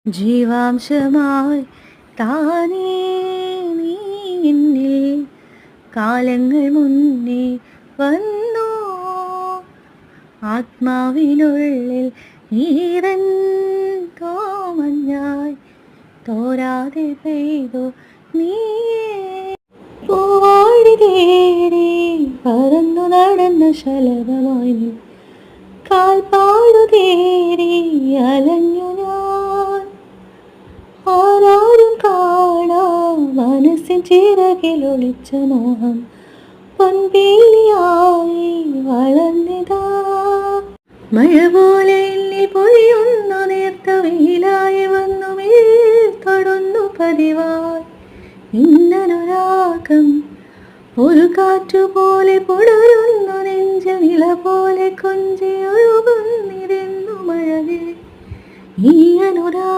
ജീവാംശമായി താനേ നീ എന്നിൽ കാലങ്ങൾ മുന്നേ വന്നു. ആത്മാവിനുള്ളിൽ ഈറൻ തോമഞ്ഞായി തോരാതെ പെയ്തു നീയേ. പൂവാടി തേടി പറന്നു നടന്ന ശലഭമായി നീ കാൽപ്പാടു തേടി അലഞ്ഞു ഞാൻ. ആരാരും കാണാ മനസ്സിൻ ചിറകിലൊളിച്ച മോഹം പൊൻപേലിയായി വളർന്നിതാ. മഴ പോലെ എന്നിൽ പൊഴിയുന്നു നേർത്ത വെയിലായി വന്നു മേൽ തൊടുന്നു പതിവായി ഇന്നൊരാഗം. ഒരു കാറ്റുപോലെ പുണരുന്നു നെഞ്ചിൽ നില പോലെ കൊഞ്ചി ഒഴുകുന്നിരുന്നു മഴവിൽ ഈ അനുരാഗം.